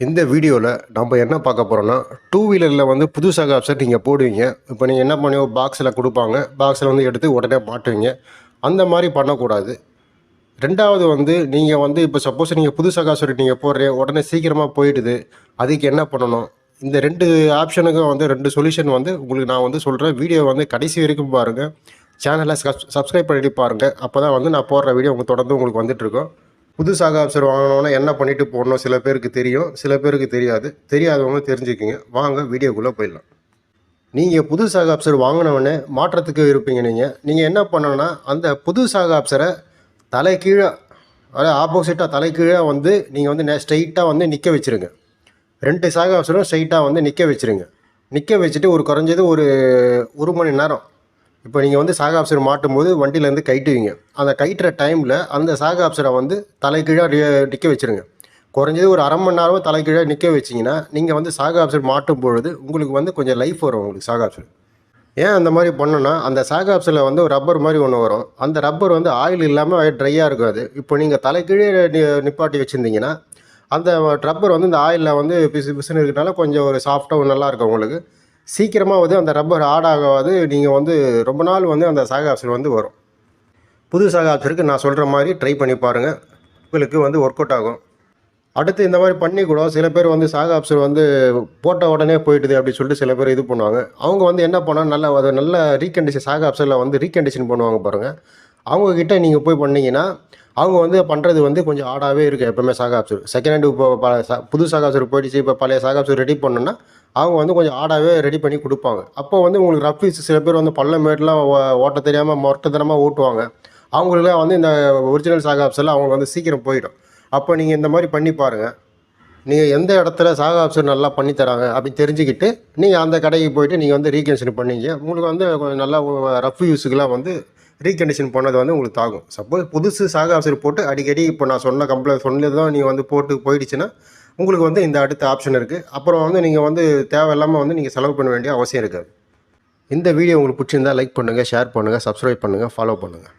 இந்த வீடியோவில் நம்ம என்ன பார்க்க போகிறோன்னா, டூ வீலரில் வந்து புது சக ஆப்ஷன் நீங்கள் போடுவீங்க. இப்போ நீங்கள் என்ன பண்ணுவீங்க, பாக்ஸில் கொடுப்பாங்க, பாக்ஸில் வந்து எடுத்து உடனே மாட்டுவீங்க. அந்த மாதிரி பண்ணக்கூடாது. ரெண்டாவது வந்து நீங்கள் வந்து இப்போ சப்போஸ் நீங்கள் புது சக ஆப்ஷன் நீங்கள் போடுறீங்க, உடனே சீக்கிரமாக போயிடுது. அதுக்கு என்ன பண்ணணும்? இந்த 2 ஆப்ஷனுக்கும் வந்து 2 சொல்யூஷன் வந்து உங்களுக்கு நான் வந்து சொல்கிறேன். வீடியோ வந்து கடைசி வரைக்கும் பாருங்கள். சேனலை சப்ஸ்கிரைப் பண்ணிட்டு பாருங்கள். அப்போ தான் வந்து நான் போடுற வீடியோ உங்களுக்கு தொடர்ந்து உங்களுக்கு வந்துட்டுருக்கும். புது சக ஆப்ஷன் வாங்கினோன்னா என்ன பண்ணிட்டு போடணும் சில பேருக்கு தெரியும், சில பேருக்கு தெரியாது. தெரியாதவங்க தெரிஞ்சுக்கிங்க. வாங்க வீடியோக்குள்ளே போயிடலாம். நீங்கள் புது சக ஆப்ஷன் வாங்கினவொடனே மாற்றத்துக்கு இருப்பீங்க. நீங்கள் என்ன பண்ணணும்னா, அந்த புது சக ஆப்ஷனை தலைகீழே, அதாவது ஆப்போசிட்டாக தலைகீழே வந்து நீங்கள் வந்து ஸ்ட்ரைட்டாக வந்து நிற்க வச்சுருங்க. 2 சக ஆப்ஷனும் ஸ்ட்ரைட்டாக வந்து நிற்க வச்சுருங்க. நிற்க வச்சுட்டு ஒரு குறைஞ்சது ஒரு 1 மணி நேரம், இப்போ நீங்கள் வந்து சாக ஆப்ஷன் மாட்டும் போது வண்டியிலேருந்து கைட்டுவீங்க. அந்த கைட்டுற டைமில் அந்த சாக ஆப்ஷனை வந்து தலைகீழாக நிற்க வச்சுருங்க. குறைஞ்சது ஒரு அரை மணி நேரம் தலைகீழாக நிற்க வச்சிங்கன்னா நீங்கள் வந்து சாக ஆப்ஷன் மாட்டும் பொழுது உங்களுக்கு வந்து கொஞ்சம் லைஃப் வரும் உங்களுக்கு சாக ஆப்ஷன். ஏன் அந்த மாதிரி பண்ணோன்னா, அந்த சாக ஆப்ஷனில் வந்து ஒரு ரப்பர் மாதிரி ஒன்று வரும். அந்த ரப்பர் வந்து ஆயில் இல்லாமல் ட்ரையாக இருக்காது. இப்போ நீங்கள் தலைகீழே நிப்பாட்டி வச்சுருந்தீங்கன்னா அந்த ரப்பர் வந்து இந்த ஆயிலில் வந்து பிசு பிசுன்னு இருக்கிறனால கொஞ்சம் ஒரு சாஃப்டாக நல்லாயிருக்கும் உங்களுக்கு. சீக்கிரமாக வந்து அந்த ரப்பர் ஆடாகாது. நீங்கள் வந்து ரொம்ப நாள் வந்து அந்த சாக ஆப்ஷன் வந்து வரும். புது சாக ஆப்ஷனுக்கு நான் சொல்கிற மாதிரி ட்ரை பண்ணி பாருங்கள். உங்களுக்கு வந்து ஒர்க் அவுட் ஆகும். அடுத்து இந்த மாதிரி பண்ணி கூட சில பேர் வந்து சாக ஆப்ஷன் வந்து போட்ட உடனே போயிட்டுது அப்படின்னு சொல்லிட்டு சில பேர் இது பண்ணுவாங்க. அவங்க வந்து என்ன பண்ணால் நல்லா அதை நல்ல ரீகண்டிஷன் சாக ஆப்ஷனில் வந்து ரீகண்டிஷன் பண்ணுவாங்க பாருங்கள். அவங்கக்கிட்ட நீங்கள் போய் பண்ணிங்கன்னா அவங்க வந்து பண்ணுறது வந்து கொஞ்சம் ஆடாகவே இருக்குது. எப்போவுமே சாக ஆப்ஷன் செகண்ட் ஹேண்டு இப்போ புது சாக ஆப்ஷன் போயிடுச்சு, இப்போ பழைய சாக ஆப்ஷன் ரெடி பண்ணோன்னா அவங்க வந்து கொஞ்சம் ஆடாகவே ரெடி பண்ணி கொடுப்பாங்க. அப்போ வந்து உங்களுக்கு ரஃப் யூஸ் சில பேர் வந்து பள்ளமேட்டெலாம் ஓட்ட தெரியாமல் மொட்டத்தனமாக ஓட்டுவாங்க. அவங்களுக்குலாம் வந்து இந்த ஒரிஜினல் சாக ஆப்ஷனில் அவங்க வந்து சீக்கிரம் போயிடும். அப்போ நீங்கள் இந்த மாதிரி பண்ணி பாருங்கள். நீங்கள் எந்த இடத்துல சாக ஆப்ஷன் நல்லா பண்ணி தராங்க அப்படின்னு தெரிஞ்சுக்கிட்டு நீங்கள் அந்த கடைக்கு போய்ட்டு நீங்கள் வந்து ரீகண்டிஷன் பண்ணிங்க. உங்களுக்கு வந்து கொஞ்சம் நல்லா ரஃப் யூஸுக்கெலாம் வந்து ரீகண்டிஷன் பண்ணது வந்து உங்களுக்கு ஆகும். சப்போஸ் புதுசு சாக ஆப்ஷன் போட்டு அடிக்கடி இப்போ நான் சொன்ன கம்ப்ளைண்ட் சொன்னது தான் நீங்கள் வந்து போட்டு போயிடுச்சுன்னா உங்களுக்கு வந்து இந்த அடுத்த ஆப்ஷன் இருக்குது. அப்புறம் வந்து நீங்கள் வந்து தேவையில்லாமல் வந்து நீங்கள் செலவு பண்ண வேண்டிய அவசியம் இருக்காது. இந்த வீடியோ உங்களுக்கு பிடிச்சிருந்தால் லைக் பண்ணுங்கள், ஷேர் பண்ணுங்கள், சப்ஸ்கிரைப் பண்ணுங்கள், ஃபாலோ பண்ணுங்கள்.